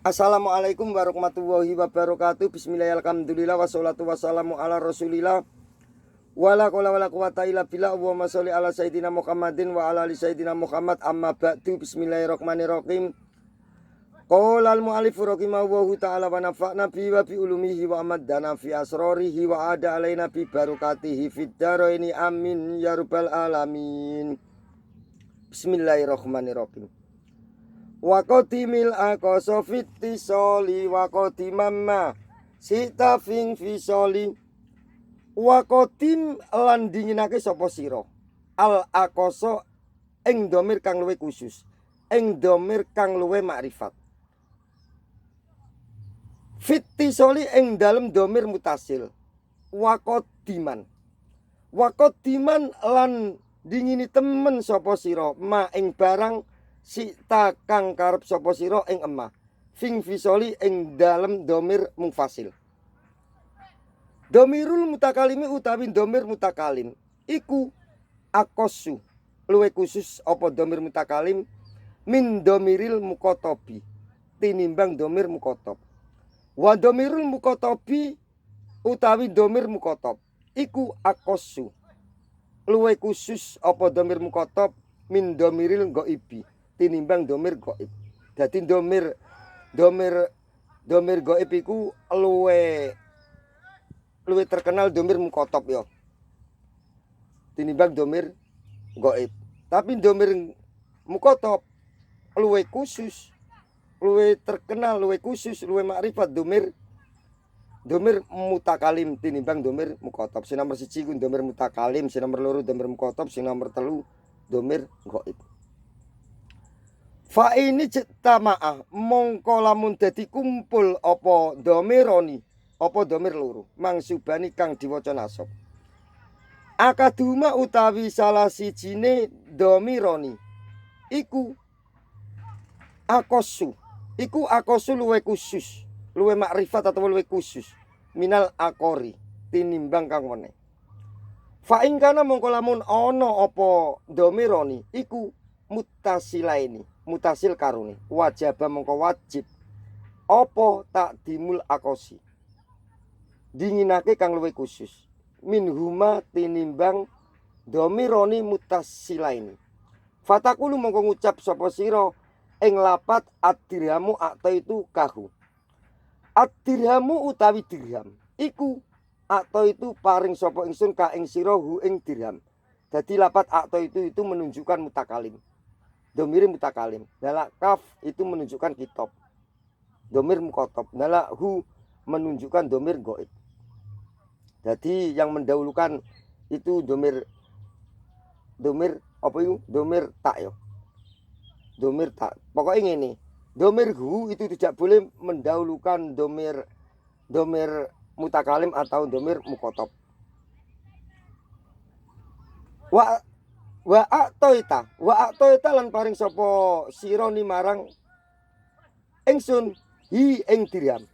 Assalamualaikum warahmatullahi wabarakatuh. Bismillahirrahmanirrahim. Alhamdulillah wassalatu wassalamu ala Rasulillah. Wala qala wala quwata illa billah. Allahumma sholli ala sayyidina Muhammadin wa ala ali sayyidina Muhammad. Amma ba'du. Bismillahirrahmanirrahim. Qala al-mu'allif rahimahullahu ta'ala wa nafa'na bi wa bi ulumihi wa amadana fi asrarihi wa ada alaina bi barakatihi fid dharaini amin ya rabbal alamin. Bismillahirrahmanirrahim. Wa qatimil aqasa fitisoli wa qatimamma sita fing fisoli wa qatim lan dinginake sapa sira al aqasa ing domir kang luwih khusus ing domir kang luwih makrifat fitisoli ing dalem domir mutasil wa qatiman lan dingini temen sapa sira ma ing barang sita kang karep sapa sira ing emah fing fisoli ing dalem domir mungfasil. Domirul mutakalimi utawi domir mutakalim iku akosu luwe khusus apa domir mutakalim min domiril mukotobi tinimbang domir mukotob. Wa domirul mukotobi utawi domir mukotob iku akosu luwe khusus apa domir mukotob min domiril goibi tinimbang domir goib. Dadi domir goib iku luwe terkenal domir mukotob ya tinimbang domir goib. Tapi domir mukotob luwe khusus, luwe terkenal, luwe khusus, luwe makrifat domir mutakalim tinimbang domir mukotob. Sing nomor 1 ku domir mutakalim, sing nomor 2 domir mukotob, sing nomor 3 domir goib. Fa ini jtama'ah mongko lamun dadi kumpul apa domironi apa domir loro mangsubani kang diwaca nasab. Akaduma utawi salah sijine domironi iku akosu luwe khusus, luwe makrifat atau luwe khusus minal akori tinimbang kang wene. Fa ing kana mongko lamun ana apa domironi iku muttasilaini mutasil karuni wajib mongko wajib apa tak dimul akosi dinginake kang luwih khusus min huma tinimbang domironi mutasilaini. Fatakulu mongko ngucap sapa sira ing lapat ad-dirhamu itu kahu. Ad-dirhamu utawi dirham iku itu paring sapa ingsun ka ing sira hu ing dirham. Dadi lapat itu menunjukkan mutakalim. Domir mutakalim. Nala kaf itu menunjukkan kitab. Domir mukotob. Nala hu menunjukkan domir goib. Jadi yang mendahulukan itu domir apa itu? Domir tak ya. Domir tak. Pokoknya ini. Domir hu itu tidak boleh mendahulukan domir mutakalim atau domir mukotob. Wa a'toita lan paring sapa sira ni marang ingsun hi ing dirham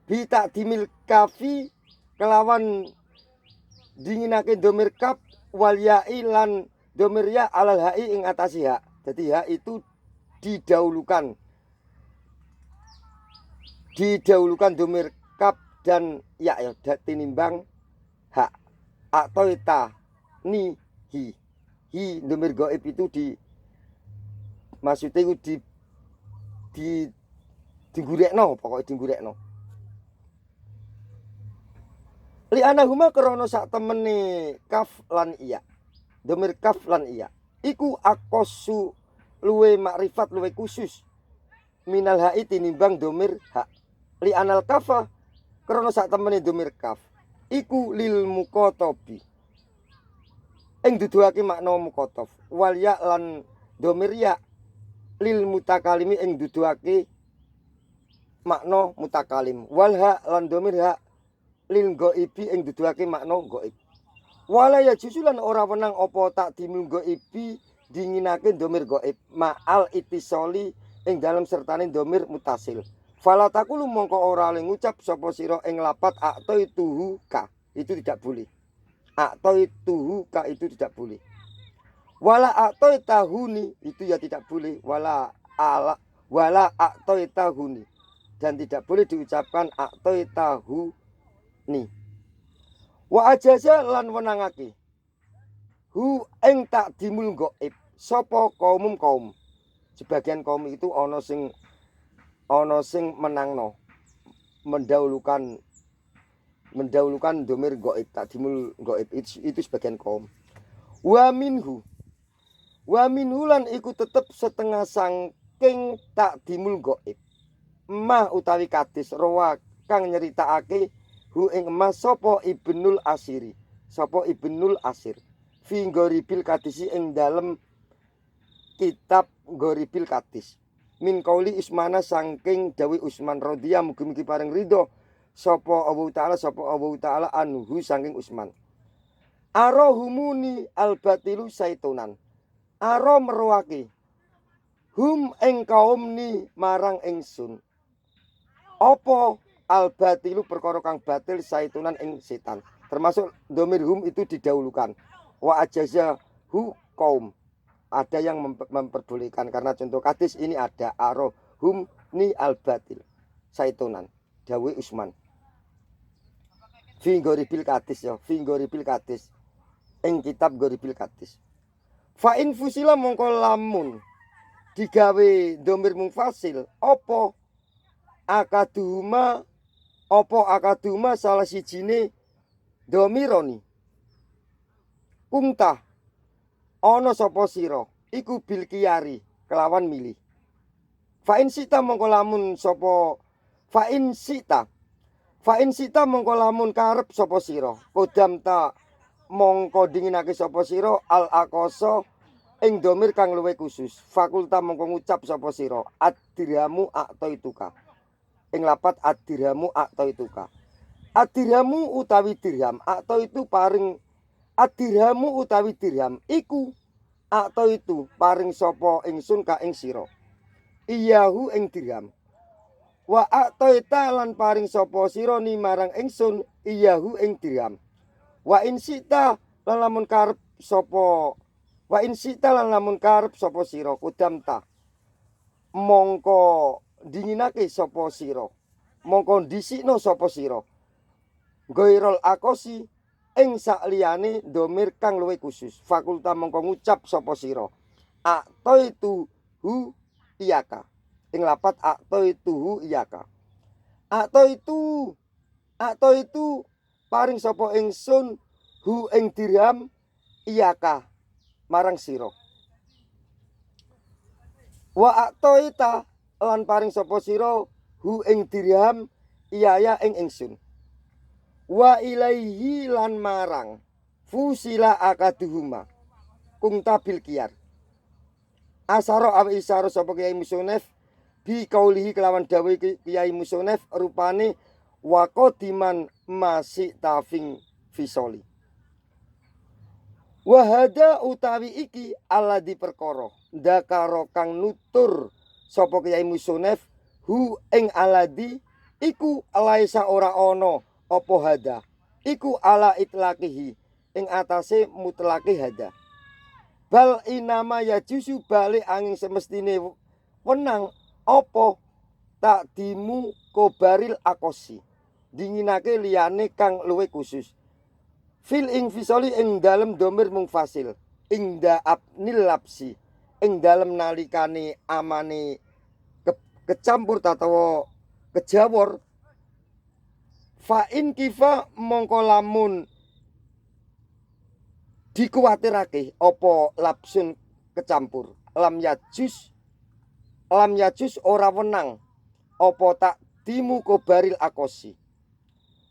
bi tak dimil kafi kelawan dinginake domir kaf wal ya'i lan domir ya alal ha'i ing atasi hak. Jadi hak itu didahulukan domir kaf dan ya tinimbang hak. A'toita ni hi domir gaib itu maksudnya itu digurekno, pokoknya digurekno. Li anahuma krana sak temene kaf lan iya. Domir kaf lan iya iku akosu luwe makrifat luwe khusus minal ha'i tinimbang domir hak. Li anal kafa krana sak temene domir kaf iku lil mukotobi ing duduhake makna mukotob wal ya lan domir ya lil mutakalimi ing duduhake makna mutakalim wal ha lan domir ha lil goibi ing duduhake makna goib. Wala ya jusulan ora wenang apa tak dimul goibi dinginake domir goib ma'al itisoli ing dalam sertane domir mutasil. Fala takulu mongko ora le ngucap sapa sira ing lapat a'toituhu ka itu tidak boleh. A'toituhu ka itu tidak boleh. Wala a'toitahuni itu ya tidak boleh. Wala ala wala a'taitahuni, dan tidak boleh diucapkan a'taitahuni. Wa ajaza lan wenangake hu ing takdimul ghaib sapa kaum. Sebagian kaum itu ana sing menangno mendahulukan domir ghaib, takdimul ghaib itu sebagian kaum. Wa minhu lan iku tetep setengah sangking takdimul ghaib mah utawi kadis rawa kang nyeritakake hu ing emas sapa Ibnul Asir fi ghoribil kadisi ing dalem kitab Ghoribil Kadis min kauli Usmana sangking dawi Usman radhiya mugi-mugi paring ridho sapa Allah taala anhu sangking Usman. Arahumuni albatilu saitunan, aro merwaki hum ing kaum ni marang ingsun apa albatilu perkara kang batil saitunan ing setan, termasuk domir hum itu didahulukan. Wa ajaza hu kaum, ada yang memperbolehkan karena contoh hadis ini ada arohum ni al-batil saitunan dawi Usman fi ghoribil kadis ing kitab Ghoribil Kadis. Fa in fusila mongko lamun digawe domir mungfasil apa akaduma salah sijine domironi kungtah ana sapa sira iku bil kiyari kelawan milih. Fa in sita mongko lamun karep sapa sira kodam ta mongko dinginake sapa sira al aqasa ing domir kang luwih khusus. Fakulta mongko ngucap sapa sira ad-dirhamu a'taituka ing lapat ad-dirhamu a'taituka. Ad-dirhamu utawi dirham a'taitu paring ad-dirhamu utawi dirham iku a'taitu paring sapa ingsun ka ing sira iyahu ing dirham. Wa a'taita lan paring sapa sira ni marang ingsun iyahu ing dirham. Wa in sita lan lamun karep sapa sira kudam ta mongko dinginake sapa sira mongko dhisikno sapa sira ghairul aqosi ing sakliyane domir kang luwih khusus. Fakulta mongko ngucap sapa sira a'taituhu iyaka ing lapat a'taituhu iyaka. A'taitu paring sapa ingsun hu ing dirham iyaka marang sira. Wa a'taita lan paring sapa sira hu ing dirham iyaya ing ingsun. Wa ilaihi lan marang fusila akaduhuma kungta bil kiyar. Asaro awi isaro sapa Kiai Musonef bi kaulihi kelawan dawuh Kiai Musonef rupane wa qadiman masih tafing fisoli. Wahada utawi iki alladzi perkara dakaro kang nutur sapa Kiai Musonef hu ing alladzi iku laisa ora ana apa hada iku ala itlaqihi ing atase mutlaqi hada. Bal inama ya jusu balik angin semestine wenang apa takdimu kobaril akosi dinginake liyane kang luwih khusus fil ing fisoli ing dalem domir mungfasil ing daab nilapsi ing dalem nalikane amane kecampur tatawa kejawor. Fa in kifa mongko lamun dikuwatirake apa lapsun kecampur lam yajus ora wenang apa tak dimu kobaril akosi.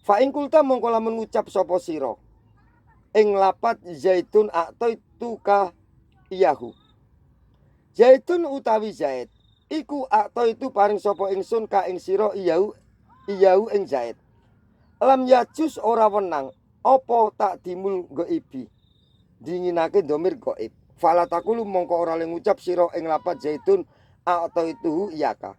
Fa in kulta mongko lamun ngucap sapa sira ing lapat zaitun a'taituka iyahu. Zaitun utawi zait iku a'taitu paring sapa ingsun ka ing sira iyahu ing zait. Lam yajus ora wenang apa tak dimul ghaibi dinginake domir ghaib. Fala takulu mongko ora le ngucap sira ing lapat zaitun a'taitu iyaka.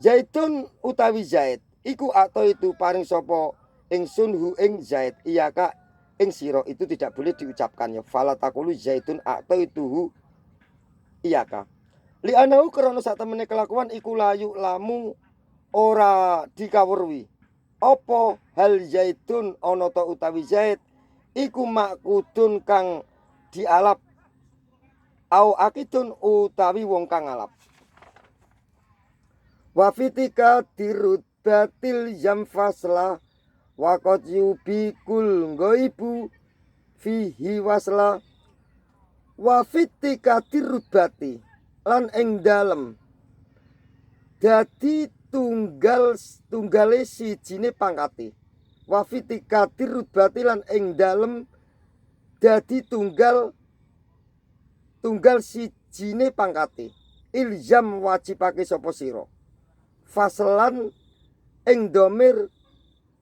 Zaitun utawi zait iku a'taitu paring sapa ingsun hu ing zait iyaka ing sira, itu tidak boleh diucapkan ya. Fala takulu zaitun a'taitu iyaka. Li anahu krana sak temene kelakuan iku layu lamu ora dikawruhi. Apa hal zaitun ana ta utawi zait iku makudun kang dialap au akidun utawi wong kang alap. Wa fitika dirudbatil jam fasla waqad yubikul ghaibu fihi wasla. Wa fitika dirudbati lan ing dalem dadi tunggale sijine pangkate. Wa fitika dirudbati lan ing dalem dadi tunggal sijine pangkate. Iljam wajibake sapa sira faslan ing domir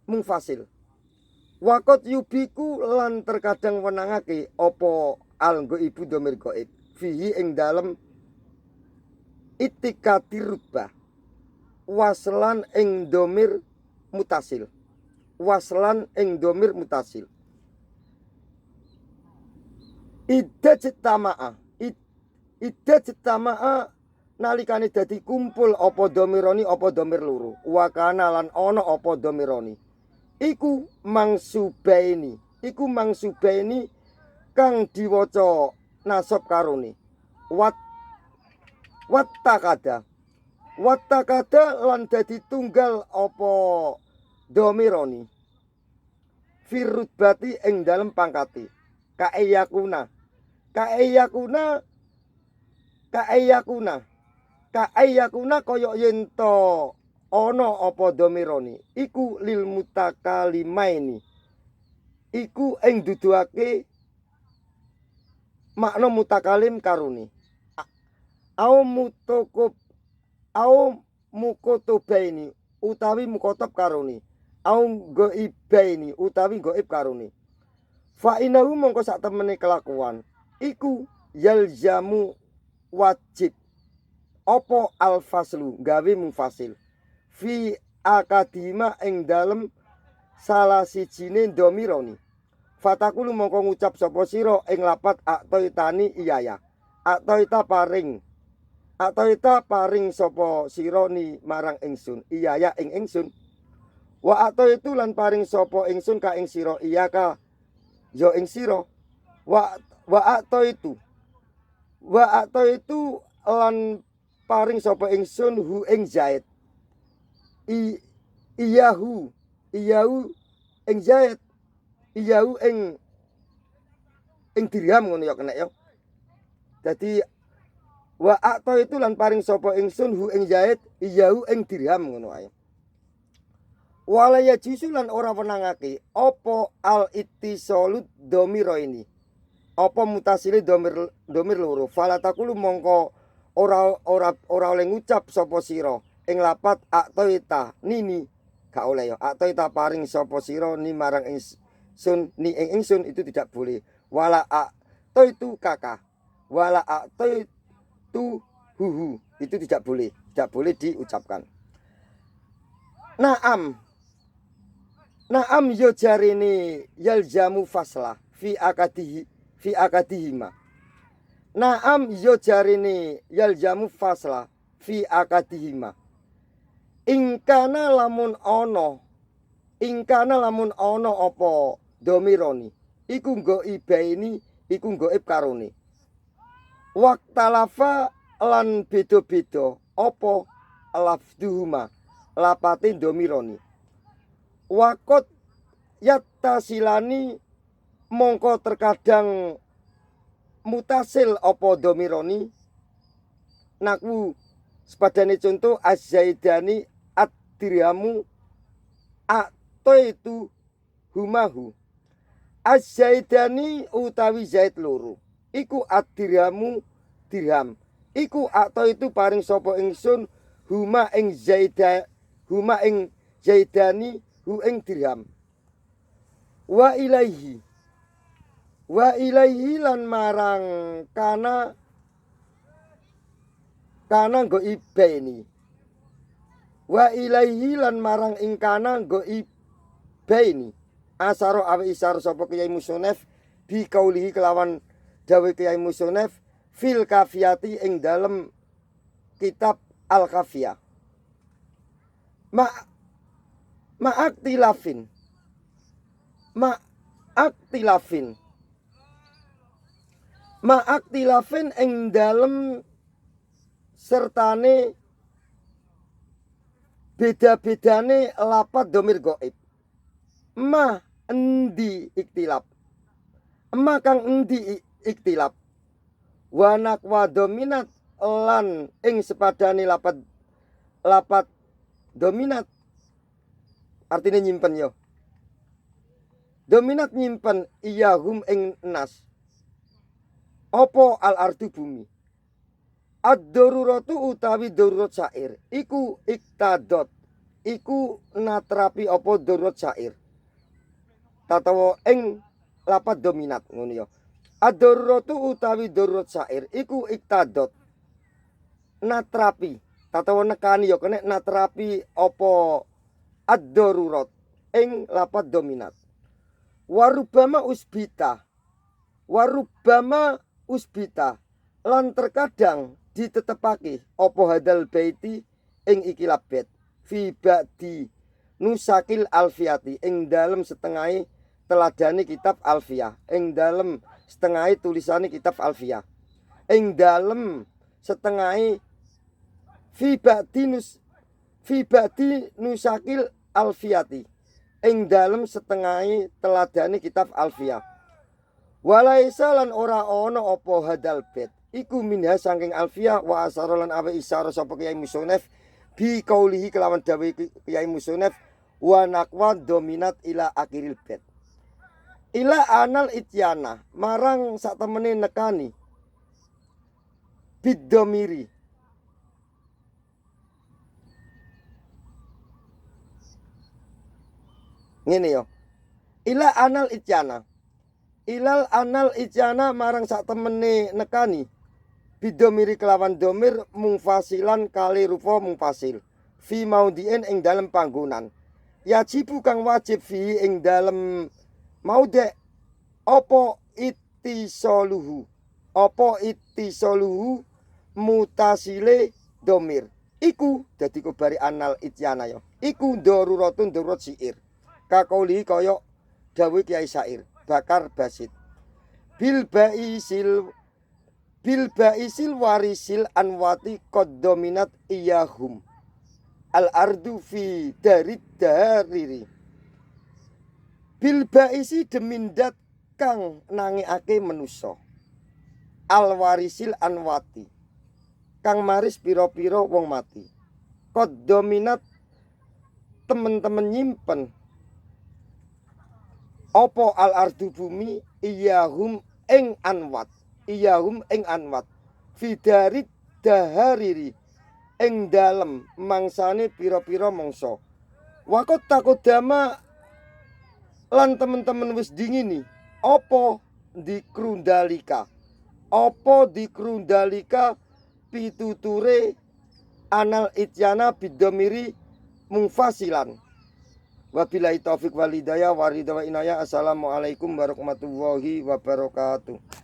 mungfasil. Wakot yubiku lan terkadang wenangake apa al ibu domir goib fihi ing dalem itikati rubah waslan ing domir mutasil. Waslan ing domir mutasil. Ida jetamaa nalikane dadi kumpul apa domironi apa domir loro. Wakana lan ana apa domironi. Iku mangsubaini kang diwaca nasab karone. Wattakada lan dadi tunggal apa domironi. Firudbati ing dalem pangkati. Kaeyakuna kaya yen to ana apa domironi iku lil mutakalimaini iku ing duduake makna mutakalim karuni au mukotobaini utawi mukotob karuni au goibaini utawi goib karuni. Fa inahu mongko sak temene kelakuan iku yalzamu wajib apa al-faslu gawe mungfasil fi akadima ing dalem salah sijine domironi. Fatakulu mongko ngucap sapa sira ing lapat atoitani iyaya. Atoita paring sapa sira ni marang ingsun iyaya ing ingsun. Wa atoitu lan paring sapa ingsun ka ing sira iyaka ya ing sira. Wa atoitu lan paring sapa ingsun hu ing zaid. Iyahu ing zaid. Iyahu ing dirham ngono ya kena ya. Dadi wa atoitu lan paring sapa ingsun hu ing zaid iyahu ing dirham ngono ae. Walaya jisu lan ora wenangake apa al ittisalut domiro ini. Apa mutasile domir loro. Falatakulu mongko ora oleh ngucap sapa sira ing lapat atoita nini gak oleh ya. Atoita paring sapa sira ni marang ingsun ni ing ingsun itu tidak boleh. Wala atoitu kakak. Wala atoitu huhu itu tidak boleh diucapkan. Naam yo jarine yalzamu faslah fi akadihima. Naam yo jarine yalzamu faslah fi akadihima. Ingkana lamun ono apa domironi iku nggo ibaini iku nggo ib karone. Waktalafa lan beda-beda apa lafduhuma lapate domironi. Wakot yattasilani mongko terkadang mutasil apa domironi. Naku sepadane contoh az-zaidani ad-dirhamu atoitu humahu. Az-zaidani utawi zaid loro iku ad-dirhamu dirham iku atoitu paring sapa ingsun huma ing zaidani hu ing dirham. Wa ilaihi lan marang kana nggo ibaini. Wa ilaihi lan marang ing kana nggo ibaini. Asaro awi isar sapa Kyai Musonef bi kaulihi kelawan dawe Kyai Musonef fil kafiyati ing dalem kitab Al-Kafiyah. Ma'aktilafin ing dalem sertane beda-bedane lapat domir gaib. Ma endi iktilaf, ma kang endi iktilaf, wa nakwa dominat lan ing sepadane lapat dominat artinya nyimpen yo. Dominat nyimpen iyahum ing nas. Opo al ardu bumi. Ad-daruratu utawi darurat syair iku iktadot, iku natrapi opo darurat syair. Tatawa ing lapat dominat ngono ya. Ad-daruratu utawi darurat syair iku iktadot, natrapi. Tatawa nekani ya kene natrapi opo ad-darurat ing lapat dominat. Warubama usbita lan terkadang ditetepake opo hadal baiti ing iki labet fi ba'di nusakil alfiyati ing dalem setengah teladani kitab alfiyah, ing dalem setengah tulisane kitab alfiyah, ing dalem setengah fi ba'di nusakil alfiyati ing dalem setengah teladani kitab alfiyah. Walaisa lan ora ono opo hadal bet iku minha saking alfiyah wa asara lan awe isara sapa Kyai Musonef bi kaulihi kelawan dawe Kyai Musonef wa nakwa dominat ila akhiril bet ila anal ityana marang sak temene nekani bidomiri ngene yo. Ila anal ityana, ilal anal ityana marang sak temene nekani bidomiri kelawan domir mungfasilan kali rupa mungfasil fi maudien ing dalem panggonan yajibu kang wajib fi ing dalem maude opo ittisoluhu mutasile domir iku dadi kubari anal ityana yo iku daruratun darurat syair kakauli kaya dawuh Kiai Syair Bakar Basit bil baisil warisil anwati qad dominat iyahum al ardu fi darid dariri bil baisi demindat kang nangekake manusa al warisil anwati kang maris pira-pira wong mati qad dominat temen-temen nyimpen opo al ardu bumi iyahum ing anwat fidarit dahariri ing dalem mangsane pira-pira mangsa wakot takodama lan temen-temen wis dingini opo dikrundalika pituture anal ityana bidomiri mungfasilan. Wabillahi taufik wal hidayah wa ridha wa inayah. Assalamualaikum warahmatullahi wabarakatuh.